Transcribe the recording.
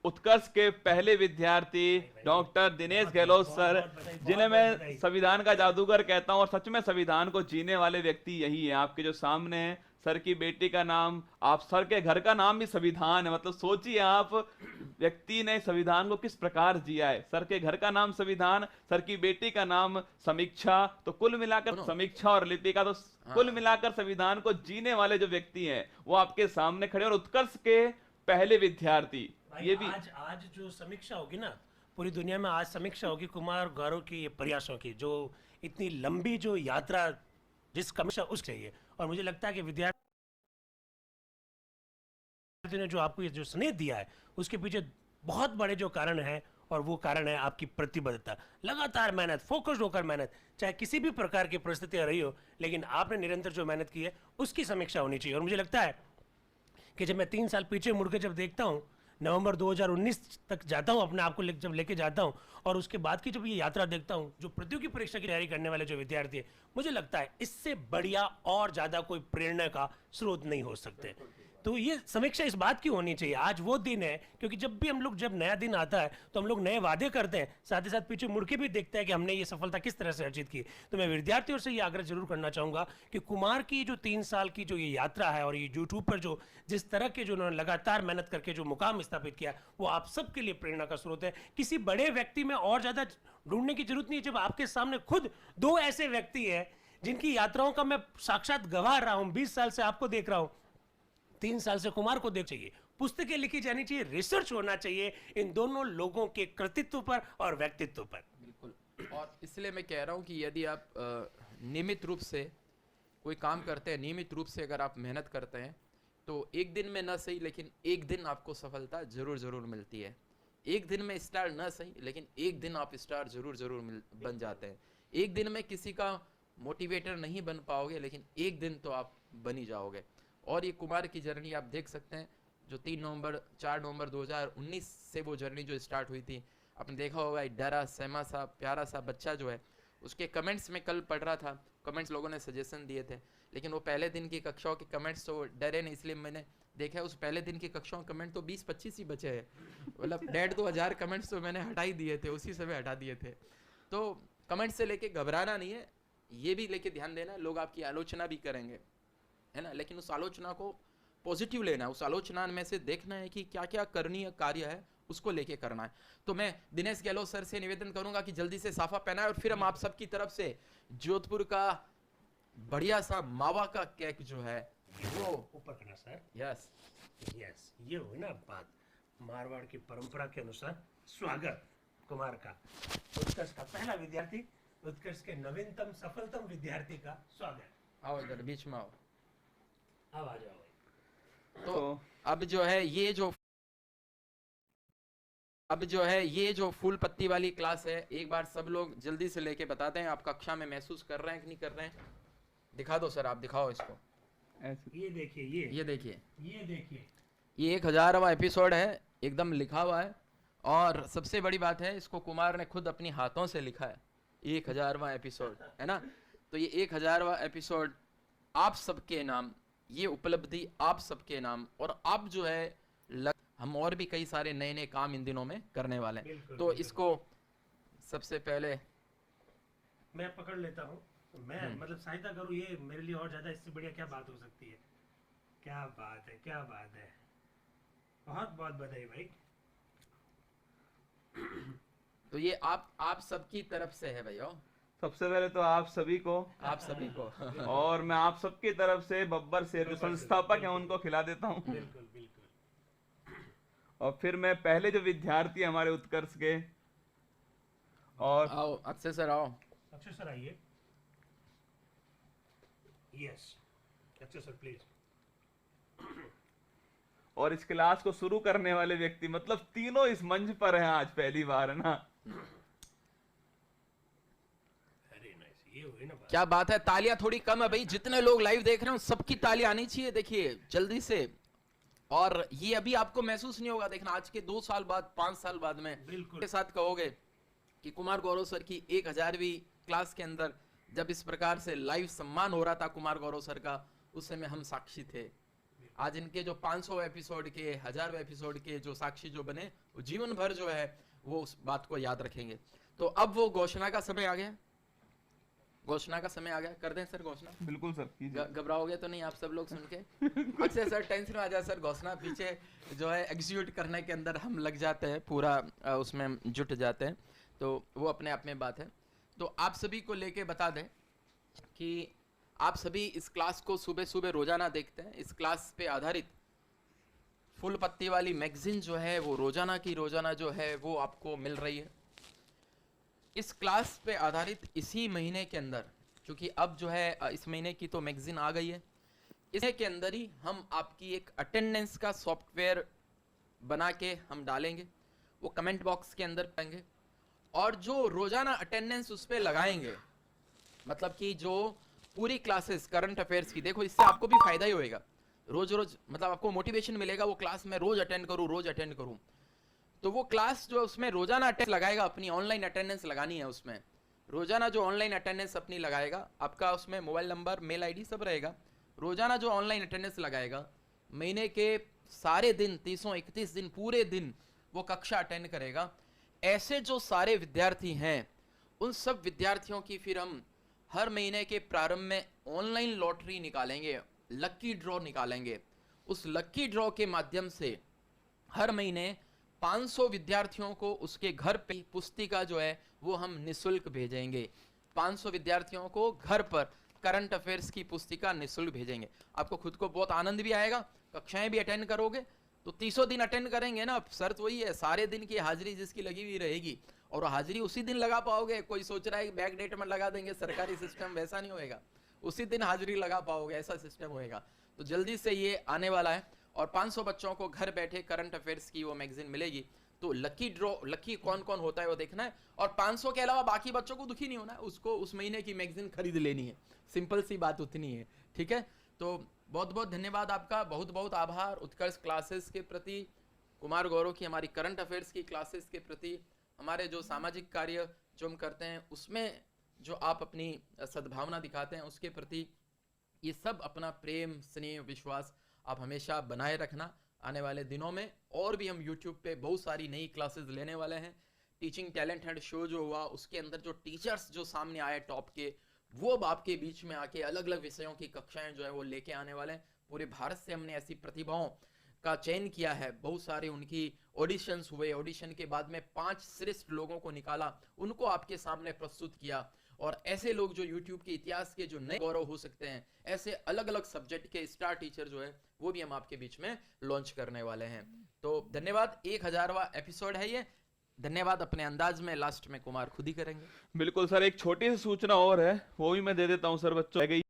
उत्कर्ष के पहले विद्यार्थी डॉक्टर दिनेश गहलोत सर, जिन्हें मैं संविधान का जादूगर कहता हूं। और सच में संविधान को जीने वाले व्यक्ति यही है। आपके जो सामने है, सर की बेटी का नाम, आप सर के घर का नाम भी संविधान है। मतलब सोचिए आप, व्यक्ति ने संविधान को किस प्रकार जिया है। सर के घर का नाम संविधान, सर की बेटी का नाम समीक्षा, तो कुल मिलाकर समीक्षा और लिपिका, तो कुल मिलाकर संविधान को जीने वाले जो व्यक्ति हैं वो आपके सामने खड़े। और उत्कर्ष के पहले विद्यार्थी, ये भी आज जो समीक्षा होगी ना पूरी दुनिया में, आज समीक्षा होगी कुमार गौरव की ये प्रयासों की, जो इतनी लंबी जो यात्रा जिस कमीक्षा उस चाहिए। और मुझे लगता है कि विद्यार्थी ने जो आपको ये जो स्नेह दिया है उसके पीछे बहुत बड़े जो कारण है, और वो कारण है आपकी प्रतिबद्धता, लगातार मेहनत, फोकस्ड होकर मेहनत, चाहे किसी भी प्रकार की परिस्थितियां रही हो, लेकिन आपने निरंतर जो मेहनत की है उसकी समीक्षा होनी चाहिए। और मुझे लगता है कि जब मैं 3 साल पीछे मुड़ के जब देखता हूँ, नवंबर 2019 तक जाता हूँ अपने आप को जब लेके जाता हूँ, और उसके बाद की जब ये यात्रा देखता हूँ, जो प्रतियोगी परीक्षा की तैयारी करने वाले जो विद्यार्थी है, मुझे लगता है इससे बढ़िया और ज़्यादा कोई प्रेरणा का स्रोत नहीं हो सकते। तो ये समीक्षा इस बात की होनी चाहिए। आज वो दिन है, क्योंकि जब भी हम लोग, जब नया दिन आता है तो हम लोग नए वादे करते हैं, साथ ही साथ पीछे मुड़ के भी देखते हैं कि हमने ये सफलता किस तरह से अर्जित की। तो मैं विद्यार्थियों से ये आग्रह जरूर करना चाहूँगा कि कुमार की जो 3 साल की जो ये यात्रा है, और ये यूट्यूब पर जो जिस तरह के जो उन्होंने लगातार मेहनत करके जो मुकाम स्थापित किया, वो आप सबके लिए प्रेरणा का स्रोत है। किसी बड़े व्यक्ति में और ज़्यादा ढूंढने की जरूरत नहीं है, जब आपके सामने खुद 2 ऐसे व्यक्ति हैं जिनकी यात्राओं का मैं साक्षात गवाह रहा हूँ। 20 साल से आपको देख रहा हूँ, 3 साल से कुमार को देख चाहिए, पुस्तकें लिखी जानी चाहिए, रिसर्च होना चाहिए इन दोनों लोगों के कृतित्व पर और व्यक्तित्व पर। बिल्कुल। और इसलिए मैं कह रहा हूँ कि यदि आप नियमित रूप से कोई काम करते हैं, नियमित रूप से अगर आप मेहनत करते हैं, तो एक दिन में ना सही लेकिन एक दिन आपको सफलता जरूर जरूर मिलती है। एक दिन में स्टार ना सही लेकिन एक दिन आप स्टार जरूर जरूर बन जाते हैं। एक दिन में किसी का मोटिवेटर नहीं बन पाओगे, लेकिन एक दिन तो आप बन ही जाओगे। और ये कुमार की जर्नी आप देख सकते हैं, जो 4 नवंबर 2019 से वो जर्नी जो स्टार्ट हुई थी, आपने देखा होगा, एक डरा सहमा सा प्यारा सा बच्चा जो है, उसके कमेंट्स में कल पढ़ रहा था, कमेंट्स लोगों ने सजेशन दिए थे, लेकिन वो पहले दिन की कक्षाओं के कमेंट्स तो डरे नहीं, इसलिए मैंने देखा उस पहले दिन की कक्षाओं के कमेंट तो 20-25 ही बचे हैं। मतलब 1,500-2,000 कमेंट्स तो मैंने हटा ही दिए थे, उसी समय हटा दिए थे। तो कमेंट से लेके घबराना नहीं है, ये भी लेके ध्यान देना, लोग आपकी आलोचना भी करेंगे, है ना, लेकिन उस आलोचना को पॉजिटिव लेना है। उस आलोचना में से देखना है कि क्या क्या करणीय कार्य है, उसको लेके करना है। तो मैं दिनेश गहलोत सर से निवेदन करूंगा कि जल्दी से साफा पहनाए, और फिर हम आप सबकी तरफ से जोधपुर का बढ़िया सा मावा का केक जो है वो ऊपर करना सर। यस यस, ये हुई ना बात, मारवाड़ की परंपरा के अनुसार स्वागत कुमार का, उत्कर्ष का पहला विद्यार्थी, उत्कर्ष के नवीनतम सफलतम विद्यार्थी का स्वागत। आओ इधर बीच में आओ। अब आ जाओ। तो अब जो है ये जो फूल पत्ती वाली क्लास है, एक बार सब लोग जल्दी से लेके बताते हैं आप कक्षा में महसूस कर रहे हैं कि नहीं कर रहे हैं। दिखा दो सर, आप दिखाओ इसको। ये देखिए, ये देखिए, ये देखिए, ये 1000वां एपिसोड है, एकदम लिखा हुआ है। और सबसे बड़ी बात है, इसको कुमार ने खुद अपनी हाथों से लिखा है, 1000वां एपिसोड, है ना। तो ये 1000वां एपिसोड आप सबके नाम, ये उपलब्धि आप सबके नाम, और आप जो है हम और भी कई सारे नए नए काम इन दिनों में करने वाले हैं। तो इसको सबसे पहले मैं पकड़ लेता हूँ, मैं मतलब सहायता करूँ, ये मेरे लिए और ज्यादा इससे बढ़िया क्या बात हो सकती है। क्या बात है, क्या बात है, बहुत बहुत बधाई भाई। तो ये आप सबकी तरफ से है भैया। सबसे पहले तो आप सभी को और मैं आप सबकी तरफ से बब्बर शेर जो संस्थापक हैं उनको खिला देता हूँ। बिल्कुल बिल्कुल। और फिर मैं पहले जो विद्यार्थी हमारे उत्कर्ष के, और आओ अक्षय सर, आओ अक्षय सर आइए। Yes Akshay sir please. और इस क्लास को शुरू करने वाले व्यक्ति, मतलब तीनों इस मंच पर हैं आज पहली बार, है ना। क्या बात है, तालियां थोड़ी कम है भाई, जितने लोग लाइव देख रहे हो सबकी तालियां आनी चाहिए, देखिए जल्दी से। और ये अभी आपको महसूस नहीं होगा, देखना आज के 2 साल बाद, 5 साल बाद में के साथ कहोगे कि कुमार गौरव सर की 1000वीं क्लास के अंदर जब इस प्रकार से लाइव सम्मान हो रहा था कुमार गौरव सर का, उस समय हम साक्षी थे। आज इनके जो 500 एपिसोड के, 1000 एपिसोड के जो साक्षी जो बने, वो जीवन भर जो है वो उस बात को याद रखेंगे। तो अब वो घोषणा का समय आ गया, घोषणा का समय आ गया। कर दें सर घोषणा? बिल्कुल सर, कीजिए। घबराओगे तो नहीं आप सब लोग सुन के? अक्सर सर टेंशन आ जाए सर, घोषणा पीछे जो है एग्जीक्यूट करने के अंदर हम लग जाते हैं, पूरा उसमें जुट जाते हैं, तो वो अपने आप में बात है। तो आप सभी को लेके बता दें कि आप सभी इस क्लास को सुबह सुबह रोजाना देखते हैं। इस क्लास पे आधारित फुल पत्ती वाली मैगजीन जो है वो रोजाना की रोजाना जो है वो आपको मिल रही है। इस क्लास पे आधारित इसी महीने के अंदर, क्योंकि अब जो है इस महीने की तो मैगजीन आ गई है, इसके के अंदर ही हम आपकी एक अटेंडेंस का सॉफ्टवेयर बना के हम डालेंगे, वो कमेंट बॉक्स के अंदर पाएंगे, और जो रोजाना अटेंडेंस उस पर लगाएंगे, मतलब कि जो पूरी क्लासेस करंट अफेयर्स की, देखो इससे आपको भी फायदा ही होएगा, रोज रोज मतलब आपको मोटिवेशन मिलेगा, वो क्लास में रोज अटेंड करूं। तो वो क्लास जो उसमें रोजाना अटेंडेंस लगाएगा, अपनी ऑनलाइन अटेंडेंस लगानी है उसमें, रोजाना जो ऑनलाइन अटेंडेंस अपनी लगाएगा, आपका उसमें मोबाइल नंबर, मेल आईडी सब रहेगा, रोजाना जो ऑनलाइन अटेंडेंस लगाएगा, महीने के सारे दिन 331 दिन पूरे दिन वो कक्षा अटेंड करेगा। ऐसे जो सारे विद्यार्थी हैं, उन सब विद्यार्थियों की फिर हम हर महीने के प्रारंभ में ऑनलाइन लॉटरी निकालेंगे, लकी ड्रॉ निकालेंगे। उस लकी ड्रॉ के माध्यम से हर महीने 500 विद्यार्थियों को उसके घर पे पुस्तिका जो है वो हम निशुल्क भेजेंगे। 500 विद्यार्थियों को घर पर करंट अफेयर्स की पुस्तिका निशुल्क भेजेंगे। आपको खुद को बहुत आनंद भी आएगा, कक्षाएं भी अटेंड करोगे, तो 300 दिन अटेंड करेंगे ना, शर्त वही है, सारे दिन की हाजिरी जिसकी लगी हुई रहेगी, और हाजिरी उसी दिन लगा पाओगे। कोई सोच रहा है बैक डेट में लगा देंगे, सरकारी सिस्टम वैसा नहीं होएगा, उसी दिन हाजिरी लगा पाओगे, ऐसा सिस्टम होएगा। तो जल्दी से ये आने वाला है, और 500 बच्चों को घर बैठे करंट अफेयर्स की वो मैगजीन मिलेगी। तो लकी ड्रॉ, लकी कौन कौन होता है वो देखना है, और 500 के अलावा बाकी बच्चों को दुखी नहीं होना है, उसको उस महीने की मैगजीन खरीद लेनी है, सिंपल सी बात उतनी है, ठीक है। तो बहुत बहुत धन्यवाद आपका, बहुत बहुत आभार उत्कर्ष क्लासेस के प्रति, कुमार गौरव की हमारी करंट अफेयर्स की क्लासेस के प्रति, हमारे जो सामाजिक कार्य जो हम करते हैं उसमें जो आप अपनी सद्भावना दिखाते हैं उसके प्रति। ये सब अपना प्रेम, स्नेह, विश्वास आप हमेशा बनाए रखना। आने वाले दिनों में और भी हम YouTube पे बहुत सारी नई क्लासेस लेने वाले हैं। टीचिंग टैलेंट हंट शो जो हुआ, उसके अंदर जो टीचर्स जो सामने आए टॉप के, वो अब आपके बीच में आके अलग अलग विषयों की कक्षाएं जो है वो लेके आने वाले हैं। पूरे भारत से हमने ऐसी प्रतिभाओं का चयन किया है, बहुत सारे उनकी ऑडिशंस हुए, ऑडिशन के बाद में 5 श्रेष्ठ लोगों को निकाला, उनको आपके सामने प्रस्तुत किया, और ऐसे लोग जो YouTube के इतिहास के जो नए गौरव हो सकते हैं, ऐसे अलग अलग सब्जेक्ट के स्टार टीचर जो है वो भी हम आपके बीच में लॉन्च करने वाले हैं। तो धन्यवाद, 1000वां एपिसोड है ये। धन्यवाद अपने अंदाज में लास्ट में कुमार खुद ही करेंगे। बिल्कुल सर, एक छोटी सी सूचना और है, वो भी मैं दे देता हूँ सर। बच्चों